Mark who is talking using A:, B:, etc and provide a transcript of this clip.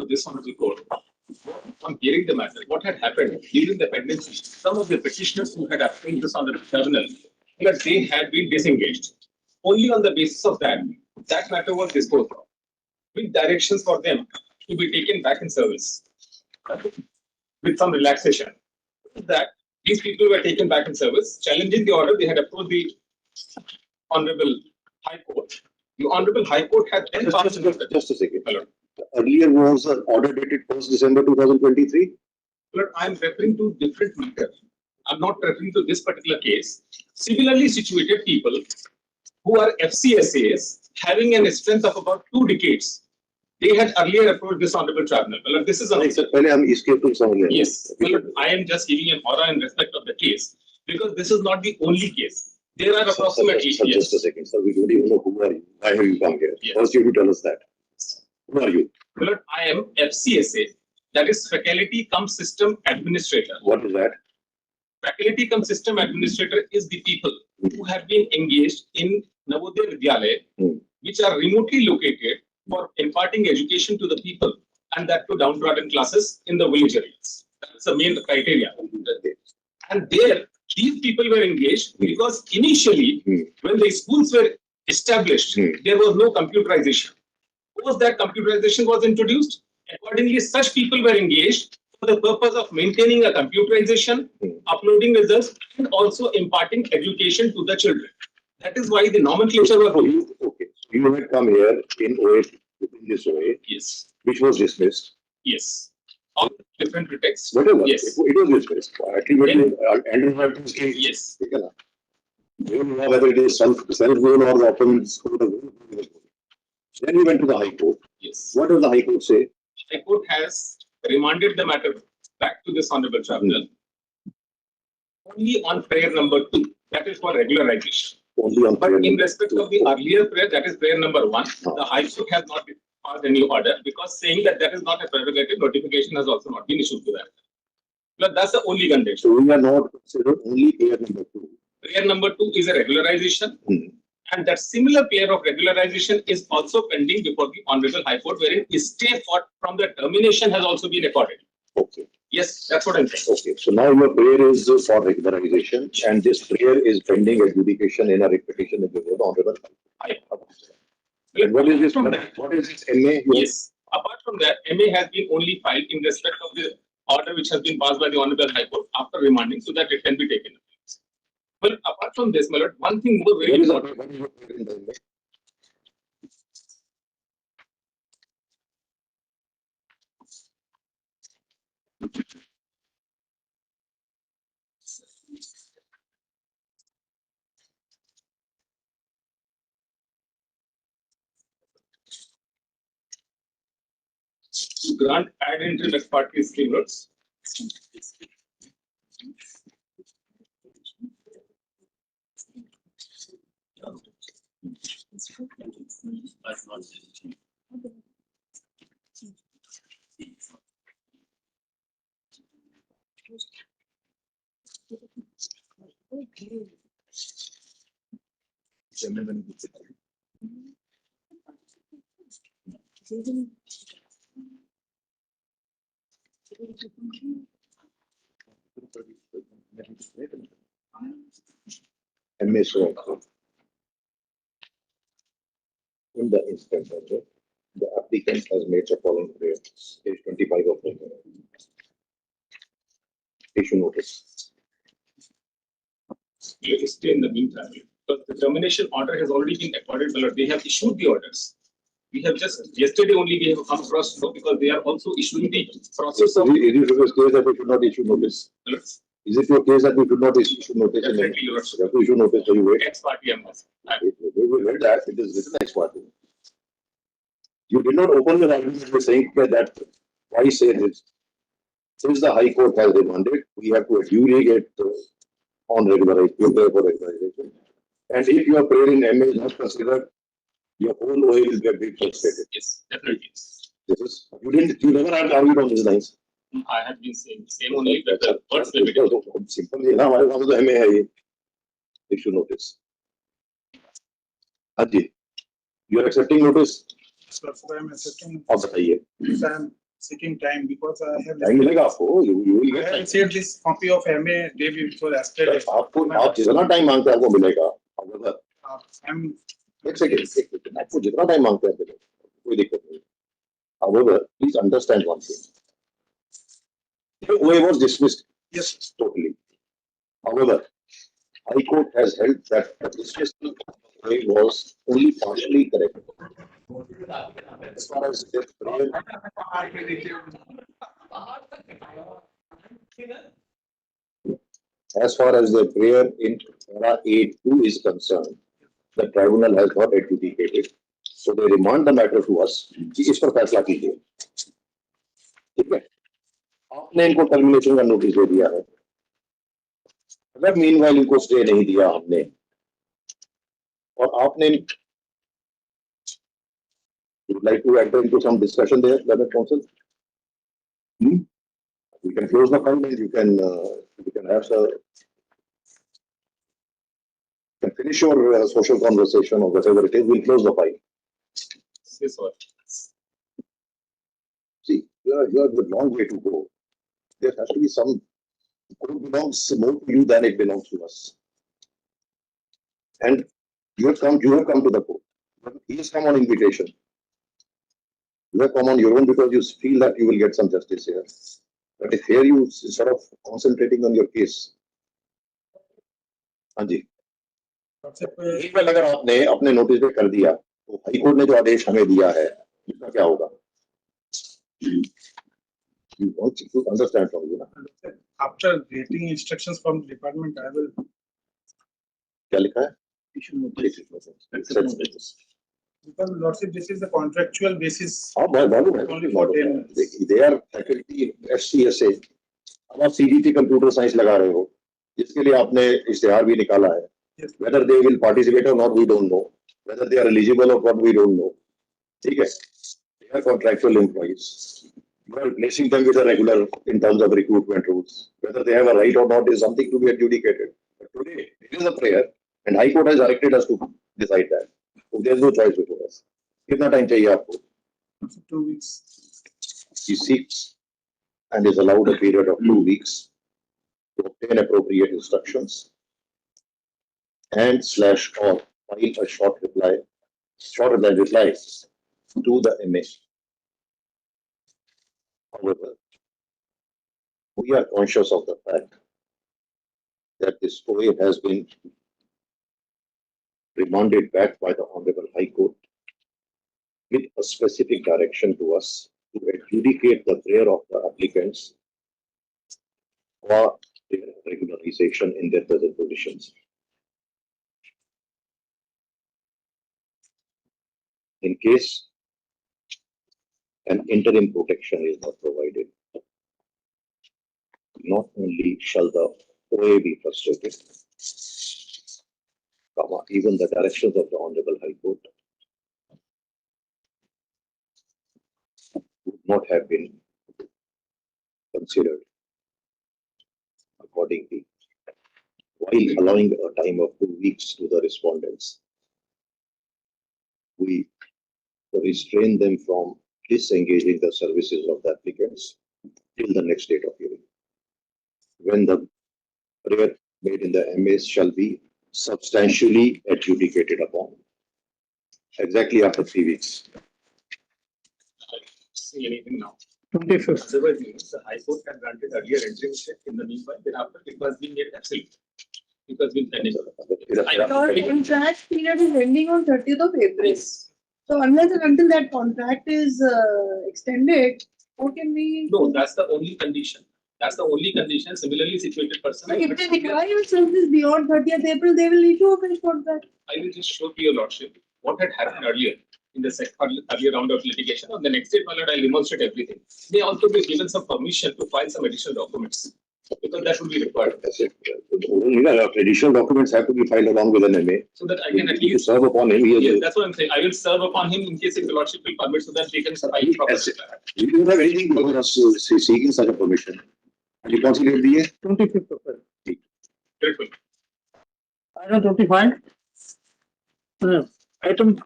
A: to this honorable court, on hearing the matter, what had happened during the pendency, some of the petitioners who had appealed this on the tribunal, that they had been disengaged. Only on the basis of that, that matter was disposed of, with directions for them to be taken back in service with some relaxation. That these people were taken back in service, challenging the order. They had approached the Honorable High Court. The Honorable High Court had then passed.
B: Just a second. Earlier was an order dated 1st December 2023.
A: But I'm referring to different matter. I'm not referring to this particular case. Similarly situated people who are FCSAs having a strength of about 2 decades. They had earlier approached this honorable tribunal. Well, this is yes. Well, I am just giving an aura in respect of the case because this is not the only case. There are approximately.
B: Just a second, sir. We don't even know who are you. Why have you come here?
A: Yes.
B: First, you have to tell us that. Who are you?
A: Well, I am FCSA. That is Faculty Cum System Administrator.
B: What is that?
A: Faculty Cum System Administrator is the people who have been engaged in Navodaya Vidyalaya, which are remotely located for imparting education to the people and that to downtrodden classes in the village areas. That's the main criteria. And there, these people were engaged because initially, when the schools were established, there was no computerization. Once that computerization was introduced, accordingly, such people were engaged for the purpose of maintaining a computerization, uploading results, and also imparting education to the children. That is why the nomenclature was used.
B: Okay. You had come here in OA, in this OA,
A: Yes.
B: which was dismissed.
A: Yes. All different pretexts.
B: Whatever.
A: Yes.
B: It was dismissed.
A: Yes.
B: You don't know whether it is self-goal or the opponent's goal. Then you went to the High Court.
A: Yes.
B: What does the High Court say?
A: High Court has remanded the matter back to this honorable tribunal only on prayer number 2. That is for regularization.
B: Only on
A: But in respect of the earlier prayer, that is prayer number 1, the High Court has not passed any order because saying that that is not a prerogative, notification has also not been issued to that. But that's the only condition.
B: So we are not considered only prayer number 2.
A: Prayer number 2 is a regularization. And that similar pair of regularization is also pending before the Honorable High Court, wherein a stay from the termination has also been accorded.
B: Okay.
A: Yes, that's what I'm saying.
B: Okay. So now your prayer is for regularization, and this prayer is pending adjudication in a repetition of the Honorable High Court. And what is this? What is this MA?
A: Yes. Apart from that, MA has been only filed in respect of the order which has been passed by the Honorable High Court after remanding, so that it can be taken. Well, apart from this, my lord, one thing more very important. To grant ad interim ex parte scheme notes.
B: MA so in the instance of the applicant has made the following prayer. Page 25 of the issue notice.
A: Let us stay in the meantime. But the termination order has already been accorded, my lord. They have issued the orders. We have just yesterday only we have come across because they are also issuing the process of.
B: Is it your case that we should not issue notice? Is it your case that we should not issue notice?
A: Definitely, you
B: have to issue notice. So you wait.
A: Ex parte, I must.
B: We will read that. It is written ex parte. You did not open the argument by saying that. Why say this? Since the High Court has demanded, we have to adjudicate on regularization. And if your prayer in MA is not considered, your whole OA will get frustrated.
A: Yes, definitely.
B: This is you never had argued on these lines.
A: I have been saying the same only that the words will be different.
B: Simply, now I want the MA issue notice. Haji, you are accepting notice?
C: Sir, I am accepting.
B: Of the
C: I am seeking time because I have
B: time मिलेगा आपको, you will
C: I
B: get
C: have
B: time.
C: received this copy of MA day before yesterday.
B: आपको आप जितना time मांगते हैं आपको मिलेगा. However,
C: I'm
B: एक सेकंड, आपको जितना टाइम मांगते हैं मिलेगा, कोई दिक्कत नहीं. However, please understand one thing. The OA was dismissed.
C: yes.
B: Totally. However, High Court has held that the dismissal of OA was only partially correct. As far as their prayer, in para A2 is concerned, the tribunal has not adjudicated. So they remand the matter to us. कि इस पर फैसला कीजिए. ठीक है? आपने इनको termination का नोटिस दे दिया है. अगर मीनवाइल इनको स्टे नहीं दिया हमने और आपने would like to enter into some discussion there, Leonard Council? We can close the file and you can have finish your social conversation or whatever it is. We'll close the file.
A: Yes, sir.
B: See, you have a long way to go. There has to be some. It belongs more to you than it belongs to us. And you have come to the court. He has come on invitation. You have come on your own because you feel that you will get some justice here. But if here you sort of concentrating on your case. हाँ जी. एक बार अगर आपने अपने notice पे कर दिया तो high court ने जो आदेश हमें दिया है उसका क्या होगा? You want to understand from you.
C: After getting instructions from the department, I will
B: क्या लिखा है?
C: issue notice. Because Lordship, this is the contractual basis.
B: हाँ मालूम है.
C: Only for 10 months.
B: They are faculty FCSA. अब आप CDT कंप्यूटर साइंस लगा रहे हो जिसके लिए आपने इश्तेहार भी निकाला है.
C: Yes.
B: Whether they will participate or not, we don't know. Whether they are eligible or not, we don't know. ठीक है? They are contractual employees. You are replacing them with a regular in terms of recruitment rules. Whether they have a right or not is something to be adjudicated. But today, it is a prayer, and High Court has directed us to decide that. So there is no choice before us. कितना time चाहिए आपको?
C: 2 weeks.
B: He seeks and is allowed a period of 2 weeks to obtain appropriate instructions and / or file a short reply, shorter than replies to the MA. However, we are conscious of the fact that this OA has been remanded back by the Honorable High Court with a specific direction to us to adjudicate the prayer of the applicants for their regularization in their present positions. In case an interim protection is not provided, not only shall the OA be frustrated, even the directions of the Honorable High Court would not have been considered accordingly. While allowing a time of 2 weeks to the respondents, we restrain them from disengaging the services of the applicants till the next date of hearing, when the prayer made in the MAs shall be substantially adjudicated upon. Exactly after 3 weeks.
A: See anything now?
C: 25th.
A: Otherwise, the High Court had granted earlier interim stay in the meanwhile. Thereafter, it was being made absolute. It was being pending.
D: Your contract period is ending on 30th of April. So unless and until that contract is extended, how can we?
A: No, that's the only condition. That's the only condition. Similarly situated person.
D: If they require your services beyond 30th April, they will issue a fresh contract.
A: I will just show to your lordship what had happened earlier in the earlier round of litigation. On the next day, my lord, I'll demonstrate everything. They also be given some permission to file some additional documents because that will be required.
B: That's it. Additional documents have to be filed along with an MA.
A: So that I can at least
B: serve upon him.
A: Yes, that's what I'm saying. I will serve upon him in case if the lordship will permit, so that they can file properly.
B: You don't have anything before us seeking such a permission. You consider the
C: 25th of April.
A: Grateful.
C: Item 25. Item